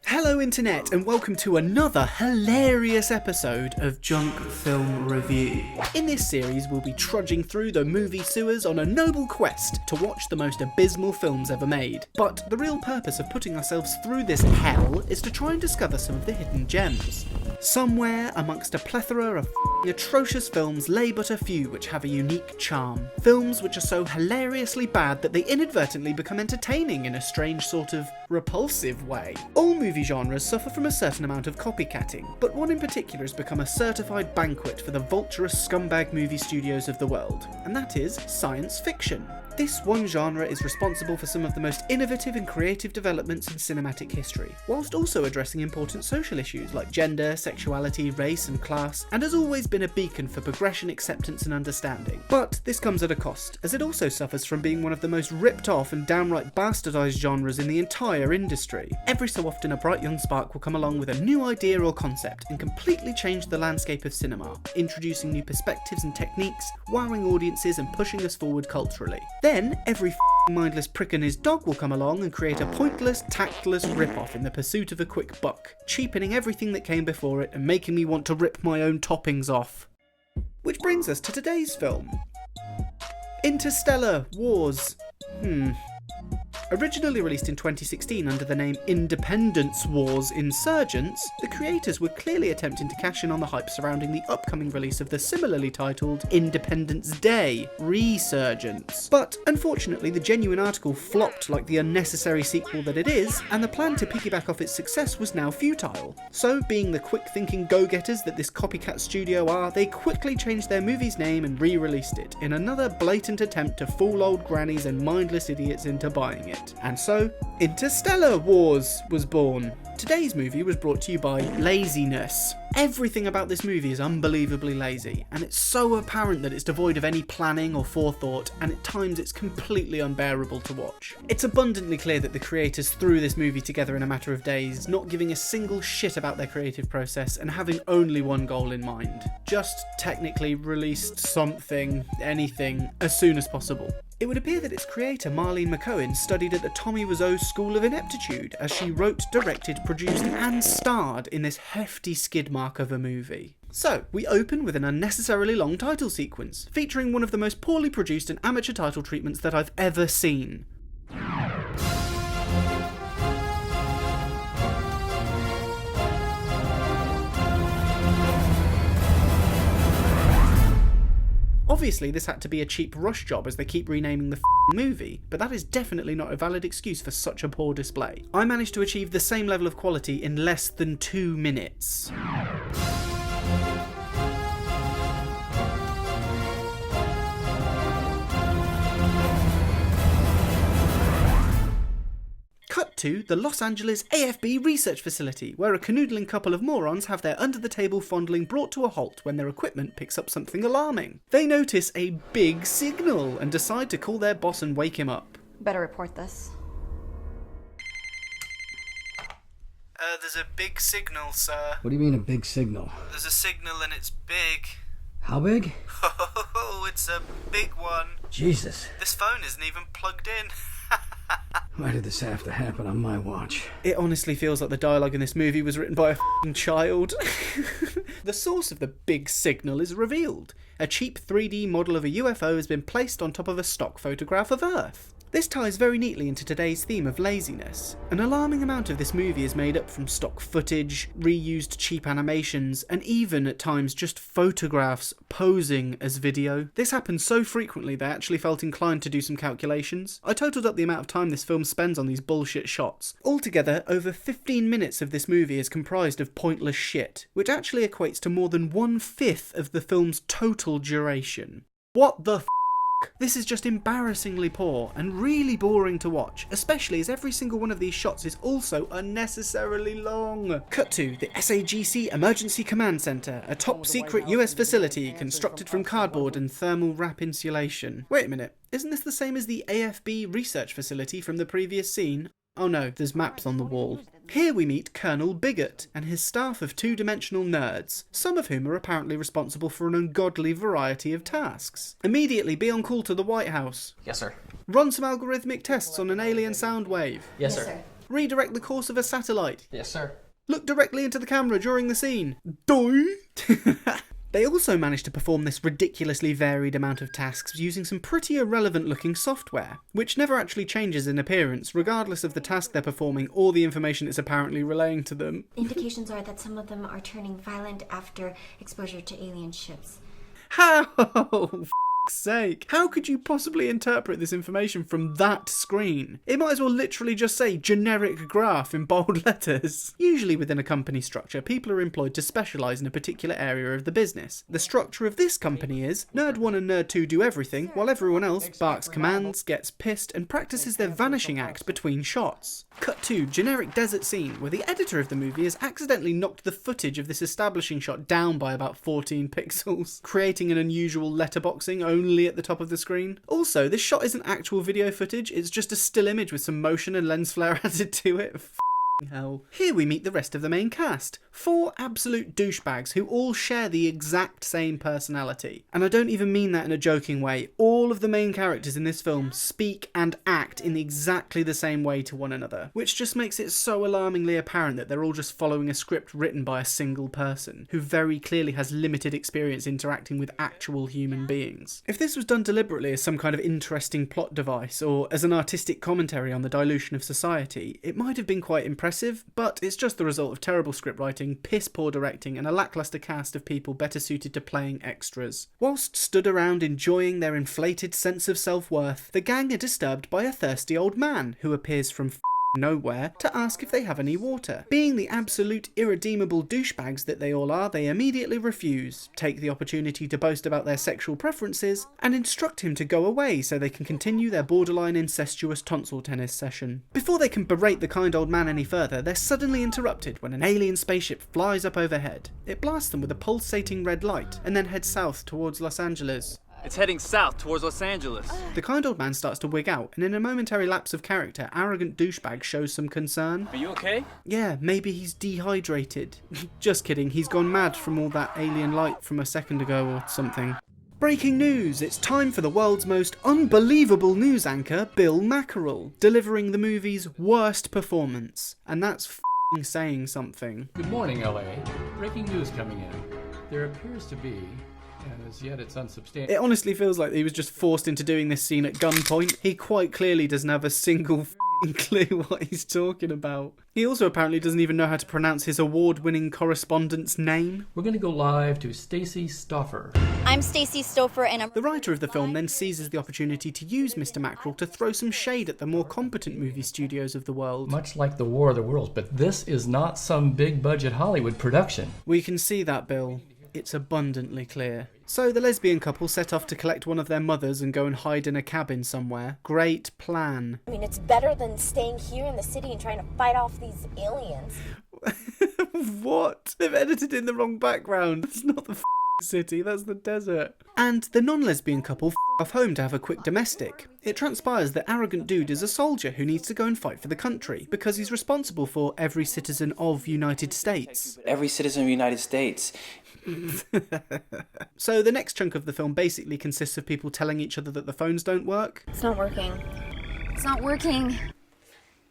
Hello Internet and welcome to another hilarious episode of Junk Film Review. In this series we'll be trudging through the movie sewers on a noble quest to watch the most abysmal films ever made. But the real purpose of putting ourselves through this hell is to try and discover some of the hidden gems. Somewhere amongst a plethora of atrocious films lay but a few which have a unique charm. Films which are so hilariously bad that they inadvertently become entertaining in a strange sort of repulsive way. All movie genres suffer from a certain amount of copycatting, but one in particular has become a certified banquet for the vulturous scumbag movie studios of the world, and that is science fiction. This one genre is responsible for some of the most innovative and creative developments in cinematic history, whilst also addressing important social issues like gender, sexuality, race and class, and has always been a beacon for progression, acceptance and understanding. But this comes at a cost, as it also suffers from being one of the most ripped off and downright bastardised genres in the entire industry. Every so often a bright young spark will come along with a new idea or concept and completely change the landscape of cinema, introducing new perspectives and techniques, wowing audiences and pushing us forward culturally. Then, every mindless prick and his dog will come along and create a pointless, tactless rip-off in the pursuit of a quick buck, cheapening everything that came before it and making me want to rip my own toppings off. Which brings us to today's film. Interstellar Wars. Originally released in 2016 under the name Independence Wars Insurgents, the creators were clearly attempting to cash in on the hype surrounding the upcoming release of the similarly titled Independence Day Resurgence. But unfortunately the genuine article flopped like the unnecessary sequel that it is, and the plan to piggyback off its success was now futile. So, being the quick-thinking go-getters that this copycat studio are, they quickly changed their movie's name and re-released it, in another blatant attempt to fool old grannies and mindless idiots into buying it. And so, Interstellar Wars was born. Today's movie was brought to you by laziness. Everything about this movie is unbelievably lazy, and it's so apparent that it's devoid of any planning or forethought, and at times it's completely unbearable to watch. It's abundantly clear that the creators threw this movie together in a matter of days, not giving a single shit about their creative process and having only one goal in mind. Just technically released something, anything, as soon as possible. It would appear that its creator, Marlene McCohen, studied at the Tommy Wiseau School of Ineptitude, as she wrote, directed, produced and starred in this hefty skid mark of a movie. So, we open with an unnecessarily long title sequence, featuring one of the most poorly produced and amateur title treatments that I've ever seen. Obviously this had to be a cheap rush job as they keep renaming the movie, but that is definitely not a valid excuse for such a poor display. I managed to achieve the same level of quality in less than 2 minutes. Cut to the Los Angeles AFB research facility, where a canoodling couple of morons have their under-the-table fondling brought to a halt when their equipment picks up something alarming. They notice a big signal and decide to call their boss and wake him up. Better report this. There's a big signal, sir. What do you mean a big signal? There's a signal and it's big. How big? Oh, it's a big one. Jesus. This phone isn't even plugged in. Why did this have to happen on my watch? It honestly feels like the dialogue in this movie was written by a f***ing child. The source of the big signal is revealed. A cheap 3D model of a UFO has been placed on top of a stock photograph of Earth. This ties very neatly into today's theme of laziness. An alarming amount of this movie is made up from stock footage, reused cheap animations, and even at times just photographs posing as video. This happens so frequently they actually felt inclined to do some calculations. I totaled up the amount of time this film spends on these bullshit shots. Altogether, over 15 minutes of this movie is comprised of pointless shit, which actually equates to more than 1/5 of the film's total duration. What the f***? This is just embarrassingly poor and really boring to watch, especially as every single one of these shots is also unnecessarily long. Cut to the SAGC Emergency Command Center, a top secret US facility constructed from cardboard and thermal wrap insulation. Wait a minute, isn't this the same as the AFB research facility from the previous scene? Oh no, there's maps on the wall. Here we meet Colonel Bigot and his staff of two-dimensional nerds, some of whom are apparently responsible for an ungodly variety of tasks. Immediately be on call to the White House. Yes, sir. Run some algorithmic tests on an alien sound wave. Yes, sir. Redirect the course of a satellite. Yes, sir. Look directly into the camera during the scene. Doi! They also managed to perform this ridiculously varied amount of tasks using some pretty irrelevant looking software, which never actually changes in appearance, regardless of the task they're performing or the information it's apparently relaying to them. Indications are that some of them are turning violent after exposure to alien ships. How? For sake. How could you possibly interpret this information from that screen? It might as well literally just say generic graph in bold letters. Usually within a company structure, people are employed to specialise in a particular area of the business. The structure of this company is Nerd 1 and Nerd 2 do everything, while everyone else barks commands, gets pissed, and practices their vanishing act between shots. Cut to generic desert scene where the editor of the movie has accidentally knocked the footage of this establishing shot down by about 14 pixels, creating an unusual letterboxing only at the top of the screen. Also, this shot isn't actual video footage, it's just a still image with some motion and lens flare added to it. Hell. Here we meet the rest of the main cast. 4 absolute douchebags who all share the exact same personality. And I don't even mean that in a joking way. All of the main characters in this film speak and act in exactly the same way to one another, which just makes it so alarmingly apparent that they're all just following a script written by a single person, who very clearly has limited experience interacting with actual human beings. If this was done deliberately as some kind of interesting plot device, or as an artistic commentary on the dilution of society, it might have been quite impressive, but it's just the result of terrible script writing, piss poor directing, and a lacklustre cast of people better suited to playing extras. Whilst stood around enjoying their inflated sense of self-worth, the gang are disturbed by a thirsty old man who appears from nowhere to ask if they have any water. Being the absolute irredeemable douchebags that they all are, they immediately refuse, take the opportunity to boast about their sexual preferences, and instruct him to go away so they can continue their borderline incestuous tonsil tennis session. Before they can berate the kind old man any further, they're suddenly interrupted when an alien spaceship flies up overhead. It blasts them with a pulsating red light, and then heads south towards Los Angeles. It's heading south towards Los Angeles. The kind old man starts to wig out, and in a momentary lapse of character, arrogant douchebag shows some concern. Are you okay? Yeah, maybe he's dehydrated. Just kidding, he's gone mad from all that alien light from a second ago or something. Breaking news! It's time for the world's most unbelievable news anchor, Bill Mackerel, delivering the movie's worst performance. And that's f***ing saying something. Good morning, LA. Breaking news coming in. There appears to be, and as yet it's unsubstantiated. It honestly feels like he was just forced into doing this scene at gunpoint. He quite clearly doesn't have a single f***ing clue what he's talking about. He also apparently doesn't even know how to pronounce his award-winning correspondent's name. We're going to go live to Stacy Stoffer. I'm Stacy Stoffer, and I'm... The writer of the film then seizes the opportunity to use Mr. Mackerel to throw some shade at the more competent movie studios of the world. Much like the War of the Worlds, but this is not some big-budget Hollywood production. We can see that, Bill. It's abundantly clear. So the lesbian couple set off to collect one of their mothers and go and hide in a cabin somewhere. Great plan. I mean, it's better than staying here in the city and trying to fight off these aliens. What? They've edited in the wrong background. It's not the city, that's the desert. And the non-lesbian couple off home to have a quick domestic. It transpires that arrogant dude is a soldier who needs to go and fight for the country because he's responsible for every citizen of United States. Every citizen of the United States. So the next chunk of the film basically consists of people telling each other that the phones don't work. It's not working. It's not working.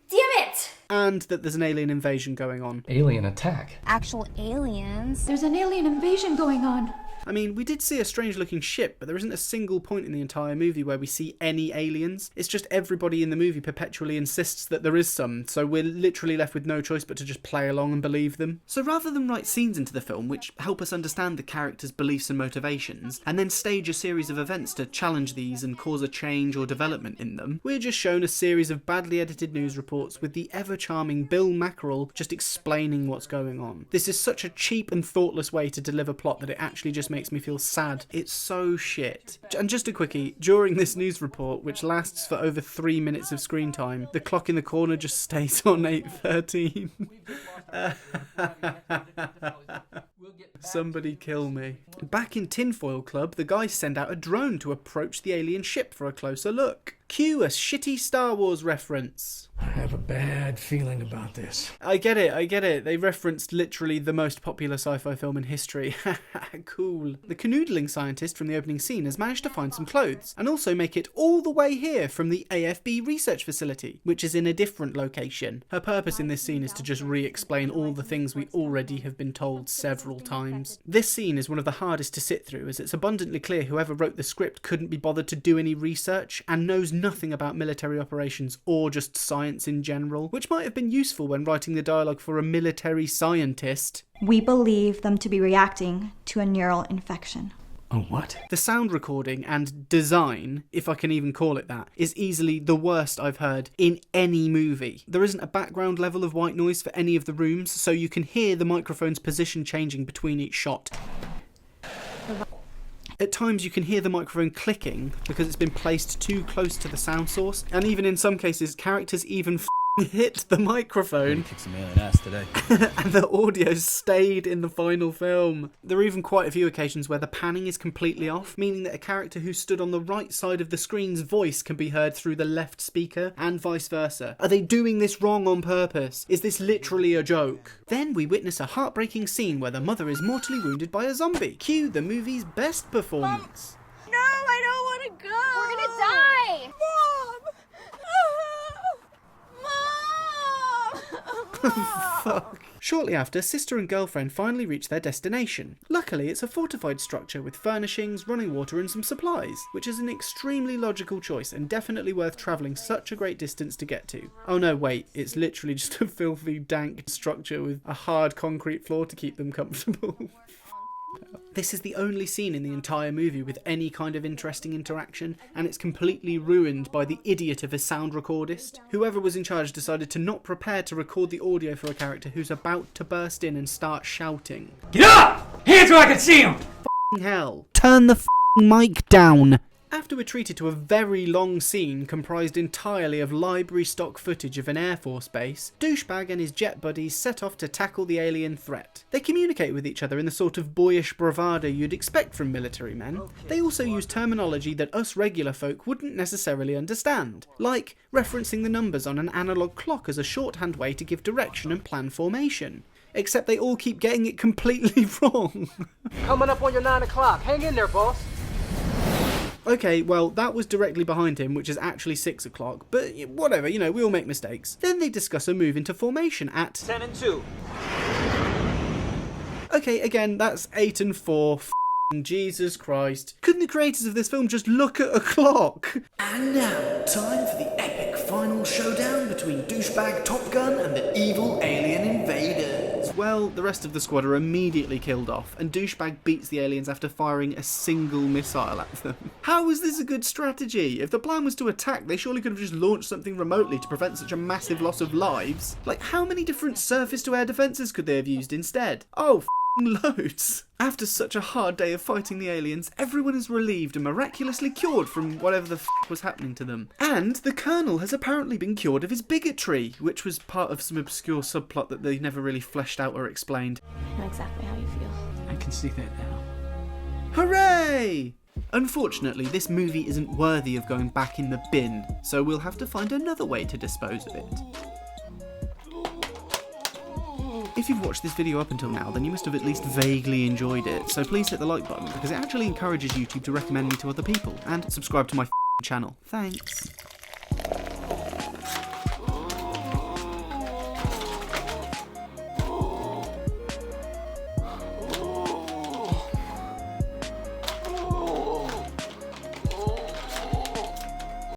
Damn it! And that there's an alien invasion going on. Alien attack. Actual aliens. There's an alien invasion going on. I mean, we did see a strange looking ship, but there isn't a single point in the entire movie where we see any aliens. It's just everybody in the movie perpetually insists that there is some, so we're literally left with no choice but to just play along and believe them. So rather than write scenes into the film which help us understand the characters' beliefs and motivations, and then stage a series of events to challenge these and cause a change or development in them, we're just shown a series of badly edited news reports with the ever-charming Bill Mackerel just explaining what's going on. This is such a cheap and thoughtless way to deliver plot that it actually just makes me feel sad. It's so shit. And just a quickie, during this news report, which lasts for over 3 minutes of screen time, the clock in the corner just stays on 8:13. Somebody kill me. Back in Tinfoil Club, the guys send out a drone to approach the alien ship for a closer look. Cue a shitty Star Wars reference. have a bad feeling about this. I get it. They referenced literally the most popular sci-fi film in history. Cool. The canoodling scientist from the opening scene has managed to find some clothes, and also make it all the way here from the AFB research facility, which is in a different location. Her purpose in this scene is to just re-explain all the things we already have been told several times. This scene is one of the hardest to sit through, as it's abundantly clear whoever wrote the script couldn't be bothered to do any research, and knows nothing about military operations or just science in general, which might have been useful when writing the dialogue for a military scientist. We believe them to be reacting to a neural infection. Oh, what? The sound recording and design, if I can even call it that, is easily the worst I've heard in any movie. There isn't a background level of white noise for any of the rooms, so you can hear the microphone's position changing between each shot. At times you can hear the microphone clicking because it's been placed too close to the sound source, and even in some cases characters even hit the microphone Kick some alien ass today. and the audio stayed in the final film. There are even quite a few occasions where the panning is completely off, meaning that a character who stood on the right side of the screen's voice can be heard through the left speaker, and vice versa. Are they doing this wrong on purpose? Is this literally a joke? Then we witness a heartbreaking scene where the mother is mortally wounded by a zombie. Cue the movie's best performance. No, I don't want to go. We're gonna die. Fuck. Shortly after, sister and girlfriend finally reach their destination. Luckily, it's a fortified structure with furnishings, running water and some supplies, which is an extremely logical choice and definitely worth travelling such a great distance to get to. Oh no, wait, it's literally just a filthy, dank structure with a hard concrete floor to keep them comfortable. This is the only scene in the entire movie with any kind of interesting interaction, and it's completely ruined by the idiot of a sound recordist. Whoever was in charge decided to not prepare to record the audio for a character who's about to burst in and start shouting. Get up! Hands where I can see them! F***ing hell. Turn the f***ing mic down. After we're treated to a very long scene comprised entirely of library stock footage of an Air Force base, Douchebag and his jet buddies set off to tackle the alien threat. They communicate with each other in the sort of boyish bravado you'd expect from military men. They also use terminology that us regular folk wouldn't necessarily understand, like referencing the numbers on an analog clock as a shorthand way to give direction and plan formation. Except they all keep getting it completely wrong. Coming up on your 9 o'clock. Hang in there, boss. Okay, well, that was directly behind him, which is actually 6 o'clock, but whatever, you know, we all make mistakes. Then they discuss a move into formation at 10 and 2. Okay, again, that's 8 and 4. Jesus Christ. Couldn't the creators of this film just look at a clock? And now, time for the epic final showdown between Douchebag Top Gun and the evil alien invaders. Well, the rest of the squad are immediately killed off, and Douchebag beats the aliens after firing a single missile at them. How is this a good strategy? If the plan was to attack, they surely could have just launched something remotely to prevent such a massive loss of lives. Like, how many different surface-to-air defences could they have used instead? Oh, loads. After such a hard day of fighting the aliens, everyone is relieved and miraculously cured from whatever the was happening to them. And the Colonel has apparently been cured of his bigotry, which was part of some obscure subplot that they never really fleshed out or explained. I know exactly how you feel. I can see that now. Hooray! Unfortunately, this movie isn't worthy of going back in the bin, so we'll have to find another way to dispose of it. If you've watched this video up until now, then you must have at least vaguely enjoyed it, so please hit the like button because it actually encourages YouTube to recommend me to other people, and subscribe to my channel. Thanks.